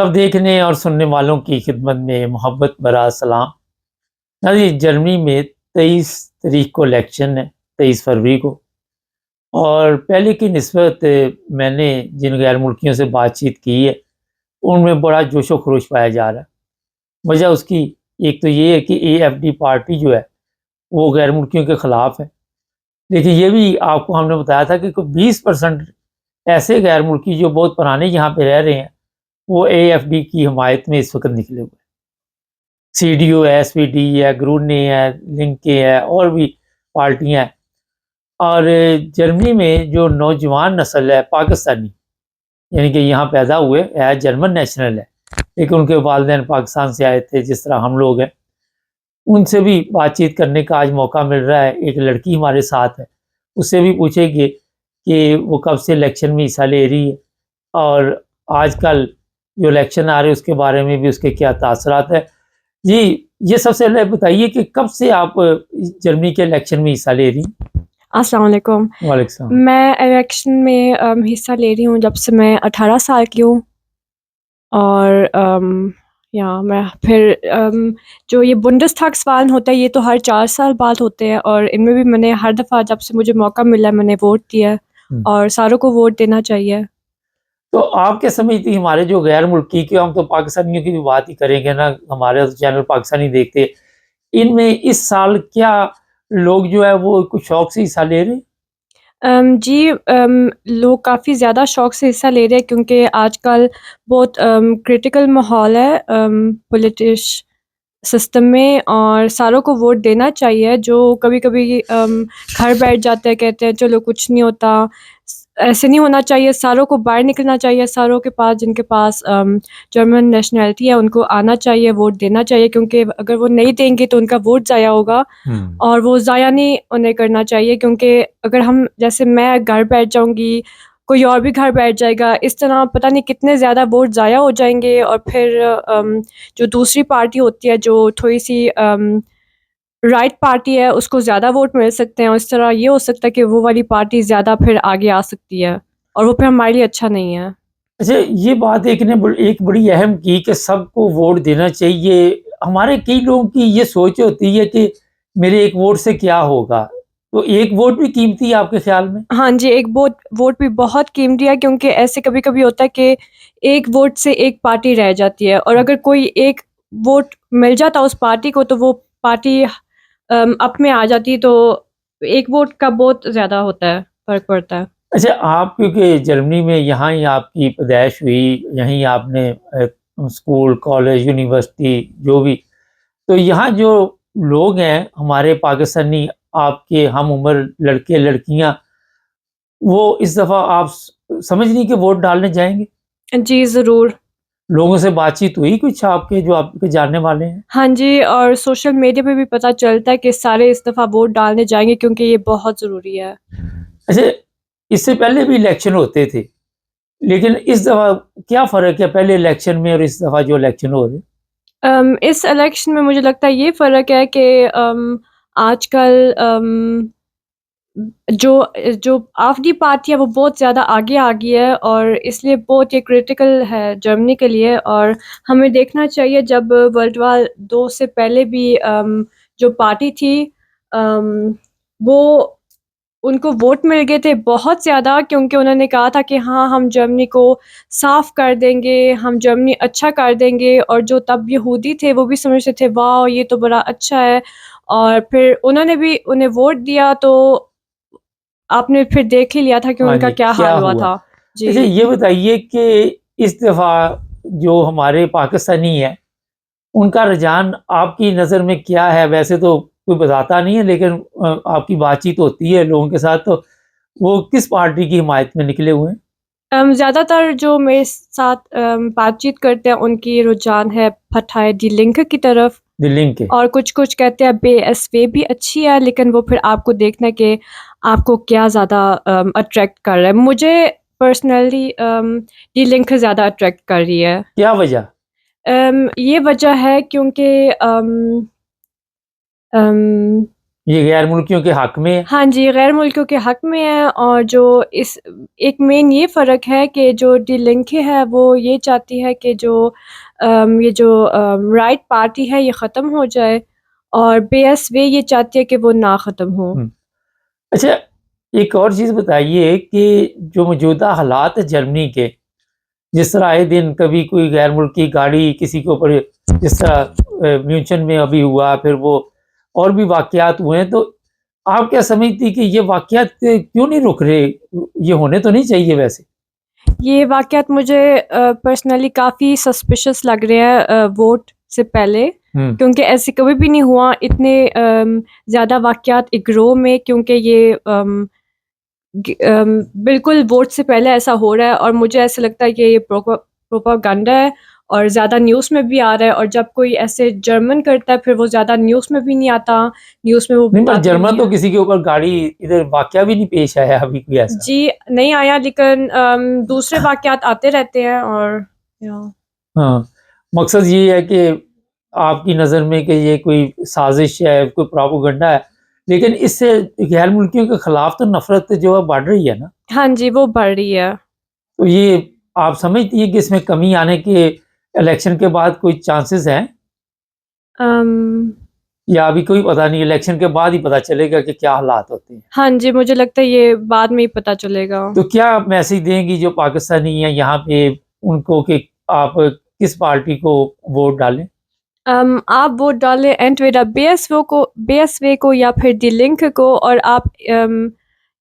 सब देखने और सुनने वालों की खिदमत में मोहब्बत भरा सलाम। जी, जर्मनी में 23 तारीख को इलेक्शन है, 23 फरवरी को। और पहले की निस्बत मैंने जिन गैर मुल्कियों से बातचीत की है, उनमें बड़ा जोशो खरोश पाया जा रहा है। वजह उसकी एक तो ये है कि AFD पार्टी जो है, वो गैर मुल्कियों के ख़िलाफ़ है। लेकिन ये भी आपको हमने बताया था कि कोई 20% ऐसे गैर मुल्की जो बहुत पुराने यहाँ पे रह रहे हैं, वो AFD की हिमायत में इस वक़्त निकले हुए हैं। CDU है, SPD है, ग्रूने है, लिंके है और भी पार्टियाँ हैं। और जर्मनी में जो नौजवान नस्ल है पाकिस्तानी, यानी कि यहाँ पैदा हुए है, जर्मन नेशनल है, लेकिन उनके वालिदैन पाकिस्तान से आए थे, जिस तरह हम लोग हैं। उनसे भी बातचीत करने का आज मौका मिल रहा है। एक लड़की हमारे साथ है, उससे भी पूछेंगे कि वो कब से इलेक्शन में हिस्सा ले रही है और आजकल जो इलेक्शन आ रहे हैं उसके बारे में भी उसके क्या तासरात है। जी, ये सबसे पहले बताइए कि कब से आप जर्मनी के इलेक्शन में हिस्सा ले रही हैं? अस्सलाम वालेकुम। वालेकुम सलाम। मैं इलेक्शन में हिस्सा ले रही हूँ जब से मैं 18 साल की हूँ और मैं फिर जो ये बुंडेस्ताग्सवाहlen होता है ये तो हर 4 साल बाद होते हैं और इनमें भी मैंने हर दफ़ा जब से मुझे मौका मिला है मैंने वोट दिया है और सारों को वोट देना चाहिए। तो आप क्या समझती हैं हमारे जो गैर मुल्की के, हम तो पाकिस्तानियों की भी बात ही करेंगे ना, हमारे तो चैनल पाकिस्तानी देखते, इनमें इस साल क्या लोग जो है वो कुछ शौक से हिस्सा ले रहे हैं? जी, लोग काफ़ी ज़्यादा शौक से हिस्सा ले रहे हैं क्योंकि आजकल बहुत क्रिटिकल माहौल है पॉलिटिश सिस्टम में और सारों को वोट देना चाहिए जो कभी-कभी घर बैठ जाते हैं, कहते हैं चलो कुछ नहीं होता। ऐसे नहीं होना चाहिए, सारों को बाहर निकलना चाहिए, सारों के पास जिनके पास जर्मन नेशनैलिटी है उनको आना चाहिए, वोट देना चाहिए क्योंकि अगर वो नहीं देंगे तो उनका वोट ज़ाया होगा और वो ज़ाया नहीं उन्हें करना चाहिए क्योंकि अगर हम जैसे मैं घर बैठ जाऊँगी, कोई और भी घर बैठ जाएगा, इस तरह पता नहीं कितने ज़्यादा वोट ज़ाया हो जाएँगे और फिर जो दूसरी पार्टी होती है जो थोड़ी-सी राइट पार्टी है उसको ज़्यादा वोट मिल सकते हैं और इस तरह ये हो सकता है कि वो वाली पार्टी ज़्यादा फिर आगे आ सकती है और वो फिर हमारे लिए अच्छा नहीं है। अच्छा, ये बात एक बड़ी अहम की कि सबको वोट देना चाहिए। हमारे कई लोगों की ये सोच होती है कि मेरे एक वोट से क्या होगा? तो एक वोट भी कीमती है आपके ख़्याल में? हाँ जी, एक वोट वोट भी बहुत कीमती है क्योंकि ऐसे कभी-कभी होता है कि एक वोट से एक पार्टी रह जाती है और अगर कोई एक वोट मिल जाता उस पार्टी को तो वो पार्टी अप में आ जाती है तो एक वोट का बहुत ज़्यादा होता है, फ़र्क पड़ता है। अच्छा, आप क्योंकि जर्मनी में यहाँ ही आपकी पैदाइश हुई, यहीं आपने स्कूल, कॉलेज, यूनिवर्सिटी जो भी, तो यहाँ जो लोग हैं हमारे पाकिस्तानी, आपके हम उम्र लड़के-लड़कियाँ, वो इस दफ़ा आप समझ रही कि वोट डालने जाएँगे? जी, ज़रूर। लोगों से बातचीत हुई कुछ आपके जो आपके जानने वाले हैं? हाँ जी, और सोशल मीडिया पे भी पता चलता है कि सारे इस दफ़ा वोट डालने जाएँगे क्योंकि ये बहुत ज़रूरी है। अच्छा, इससे पहले भी इलेक्शन होते थे, लेकिन इस दफ़ा क्या फ़र्क है पहले इलेक्शन में और इस दफ़ा जो इलेक्शन हो रहे हैं? इस इलेक्शन में मुझे लगता है ये फ़र्क है कि आजकल जो जो AfD पार्टी है वो बहुत ज़्यादा आगे आ गई है और इसलिए बहुत ये क्रिटिकल है जर्मनी के लिए और हमें देखना चाहिए जब वर्ल्ड वॉर 2 से पहले भी जो पार्टी थी वो उनको वोट मिल गए थे बहुत ज़्यादा क्योंकि उन्होंने कहा था कि हाँ, हम जर्मनी को साफ़ कर देंगे, हम जर्मनी अच्छा कर देंगे और जो तब यहूदी थे वो भी समझते थे वाओ! ये तो बड़ा अच्छा है और फिर उन्होंने भी उन्हें वोट दिया तो आपने फिर देख ही लिया था कि हाँ उनका जी, क्या क्या हाल हुआ हुआ? था। अच्छा, जी। ये बताइए कि इस दफ़ा जो हमारे पाकिस्तानी हैं, उनका रुझान आपकी नज़र में क्या है? वैसे तो कोई बताता नहीं है, लेकिन आपकी बातचीत होती है लोगों के साथ, तो वो किस पार्टी की हिमायत में निकले हुए हैं? ज़्यादातर जो मेरे साथ बातचीत करते हैं उनकी रुझान है पार्टाई डी लिंके की तरफ दिल्ली के? और कुछ-कुछ कहते हैं BSW भी अच्छी है लेकिन वो फिर आपको देखना है कि आपको क्या ज़्यादा अट्रैक्ट कर रहा है। मुझे पर्सनली डी लिंके ज़्यादा अट्रैक्ट कर रही है। क्या वजह? ये वजह है क्योंकि अम ये गैर मुल्कियों के हक में है। हाँ जी, गैर मुल्कियों के हक़ में है और जो इस एक मेन ये फ़र्क है कि जो डी लिंके है वो ये चाहती है कि ये जो राइट पार्टी है ये ख़त्म हो जाए और बीएसवे ये चाहती है कि वो ना ख़त्म हो। हुँ। अच्छा, एक और चीज़ बताइए कि जो मौजूदा हालात है जर्मनी के, जिस तरह आए दिन कभी कोई गैर मुल्की गाड़ी किसी के ऊपर, जिस तरह म्यूनchen में अभी हुआ, फिर वो और भी वाक़यात हुए हैं, तो आप क्या समझती हैं कि ये वाक़यात क्यों नहीं रुक रहे? ये होने तो नहीं चाहिए वैसे? ये वाक़यात मुझे पर्सनली काफ़ी सस्पिशियस लग रहे हैं वोट से पहले, हुँ। क्योंकि ऐसे कभी भी नहीं हुआ इतने ज़्यादा वाक़यात एक रो में, क्योंकि ये बिल्कुल वोट से पहले ऐसा हो रहा है और मुझे ऐसा लगता है कि ये प्रोपागेंडा है और ज़्यादा न्यूज़ में भी आ रहा है और जब कोई ऐसे जर्मन करता है फिर वो ज़्यादा न्यूज़ में भी नहीं आता, न्यूज़ में वो नहीं, पर बताते जर्मन नहीं तो हैं। किसी के ऊपर गाड़ी, इधर वाक़या भी नहीं पेश आया अभी कोई ऐसा। जी, नहीं आया लेकिन दूसरे वाक़यात आते रहते हैं और या हाँ, मकसद ये है कि आपकी नज़र में कि ये कोई साज़िश है, कोई प्रोपेगेंडा है, लेकिन इससे गैर मुल्कियों के खिलाफ तो नफ़रत जो है बढ़ रही है ना? हाँ जी, वो बढ़ रही है। तो ये आप समझती हैं कि इसमें कमी आने के इलेक्शन के बाद कोई चांसेस हैं? अम, या अभी कोई पता नहीं, इलेक्शन के बाद ही पता चलेगा कि क्या हालात होते हैं? हाँ जी, मुझे लगता है ये बाद में ही पता चलेगा। तो क्या आप मैसेज देंगी जो पाकिस्तानी हैं यहाँ पे उनको कि आप किस पार्टी को वोट डालें? आप वोट डालें entweder बीएसवे को या फिर डी लिंक को और आप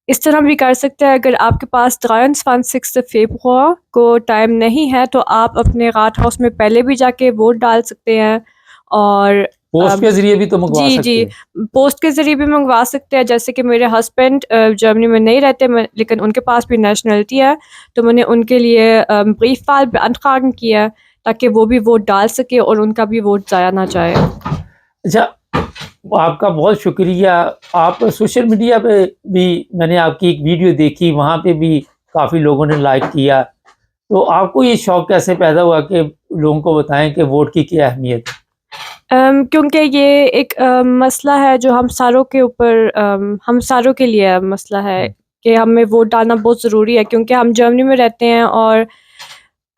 इस तरह भी कर सकते हैं अगर आपके पास 23. फ़ेब्रुआर को टाइम नहीं है तो आप अपने रातहाउस में पहले भी जाके वोट डाल सकते हैं और पोस्ट अम, के ज़रिए भी तो मंगवा जी, सकते जी, हैं। पोस्ट के ज़रिए भी मंगवा सकते हैं जैसे कि मेरे हस्बैंड जर्मनी में नहीं रहते लेकिन उनके पास भी नेशनलिटी है, तो मैंने उनके लिए Briefwahl beantragen किया है ताकि वो भी वोट डाल सके और उनका भी वोट ज़ाया ना जाए। अच्छा, आपका बहुत शुक्रिया। आप सोशल मीडिया पे भी मैंने आपकी एक वीडियो देखी, वहाँ पे भी काफ़ी लोगों ने लाइक किया। तो आपको ये शौक कैसे पैदा हुआ कि लोगों को बताएँ कि वोट की क्या अहमियत है? क्योंकि ये एक मसला है जो हम सारों के ऊपर हम सारों के लिए मसला है हुँ, कि हमें वोट डालना बहुत ज़रूरी है क्योंकि हम जर्मनी में रहते हैं और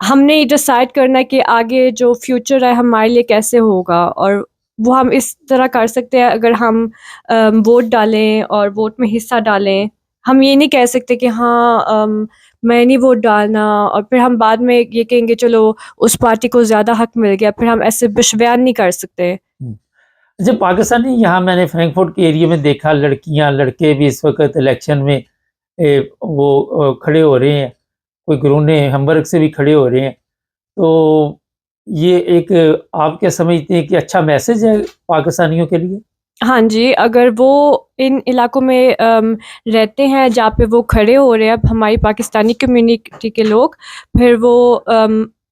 हमने ये डिसाइड करना है कि आगे जो फ्यूचर है हमारे लिए कैसे होगा और वो हम इस तरह कर सकते हैं अगर हम वोट डालें और वोट में हिस्सा डालें। हम ये नहीं कह सकते कि हाँ मैं नहीं वोट डालना और फिर हम बाद में ये कहेंगे चलो उस पार्टी को ज़्यादा हक मिल गया, फिर हम ऐसे विषबयान नहीं कर सकते। हुँ। अच्छा, पाकिस्तानी यहाँ मैंने फ्रैंकफर्ट के एरिया में देखा, लड़कियाँ, लड़के भी इस वक़्त इलेक्शन में खड़े हो रहे हैं। कोई ग्रोने हैम्बर्ग से भी खड़े हो रहे हैं। तो ये एक, आप क्या समझते हैं कि अच्छा मैसेज है पाकिस्तानियों के लिए? हाँ जी, अगर वो इन इलाकों में रहते हैं जहाँ पे वो खड़े हो रहे हैं, अब हमारी पाकिस्तानी कम्युनिटी के लोग, फिर वो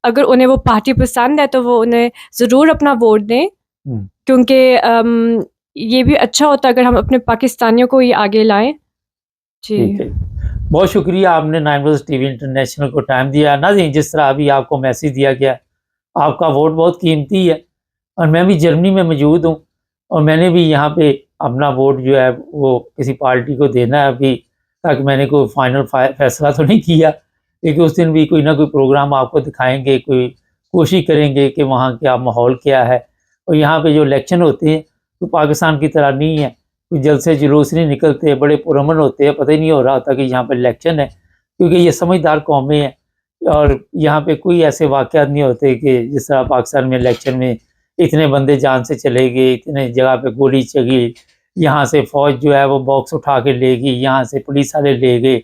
अगर उन्हें वो पार्टी पसंद है तो वो उन्हें ज़रूर अपना वोट दें हुँ, क्योंकि ये भी अच्छा होता है अगर हम अपने पाकिस्तानियों को ही आगे लाएँ। ठीक जी। है। बहुत शुक्रिया, आपने 9 प्लस टीवी इंटरनेशनल को टाइम दिया। नाज़रीन, जिस तरह अभी आपको मैसेज दिया गया, आपका वोट बहुत कीमती है और मैं भी जर्मनी में मौजूद हूँ और मैंने भी यहाँ पे अपना वोट जो है वो किसी पार्टी को देना है अभी तक। मैंने कोई फाइनल फैसला तो नहीं किया, लेकिन उस दिन भी कोई ना कोई प्रोग्राम आपको दिखाएँगे, कोई कोशिश करेंगे कि वहाँ क्या माहौल क्या है। और यहाँ पे जो इलेक्शन होते हैं, तो पाकिस्तान की तरह नहीं है, कोई जलसे जुलूस नहीं निकलते, बड़े पुरअमन होते हैं, पता ही नहीं हो रहा होता कि यहाँ पे इलेक्शन है, क्योंकि ये समझदार कौमें हैं और यहाँ पे कोई ऐसे वाक़यात नहीं होते कि जिस तरह पाकिस्तान में इलेक्शन में इतने बंदे जान से चले गए, इतने जगह पे गोली चली, यहाँ से फ़ौज जो है वो बॉक्स उठा के ले गई, यहाँ से पुलिस वाले ले गए।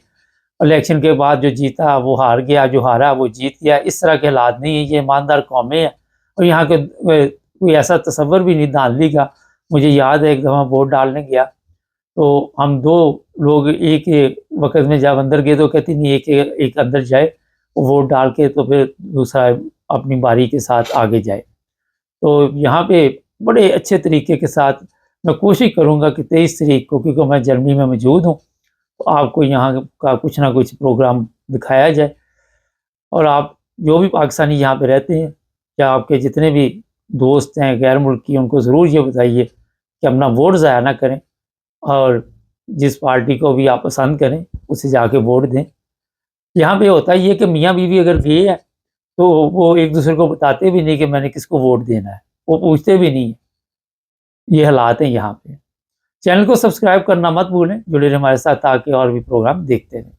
इलेक्शन के बाद जो जीता वो हार गया, जो हारा वो जीत गया। इस तरह के हालात नहीं है, ये ईमानदार कौमें हैं और यहाँ के कोई ऐसा तसव्वुर भी नहीं धांधली का। मुझे याद है एक दफ़ा वोट डालने गया, तो हम 2 लोग एक वक़्त में जब अंदर गए तो कहती नहीं, एक एक अंदर जाए, वोट डाल के तो फिर दूसरा अपनी बारी के साथ आगे जाए। तो यहाँ पे बड़े अच्छे तरीके के साथ मैं कोशिश करूँगा कि 23 तारीख को, क्योंकि मैं जर्मनी में मौजूद हूँ, तो आपको यहाँ का कुछ ना कुछ प्रोग्राम दिखाया जाए और आप जो भी पाकिस्तानी यहाँ पे रहते हैं या आपके जितने भी दोस्त हैं गैर मुल्की, उनको ज़रूर ये बताइए कि अपना वोट ज़ाया ना करें और जिस पार्टी को भी आप पसंद करें उसे जाके वोट दें। यहाँ पे होता ही है कि मियाँ बीवी अगर गए हैं तो वो एक दूसरे को बताते भी नहीं कि मैंने किसको वोट देना है, वो पूछते भी नहीं। ये हालात हैं यहाँ पे। चैनल को सब्सक्राइब करना मत भूलें, जुड़े रहें हमारे साथ ताकि और भी प्रोग्राम देखते रहें।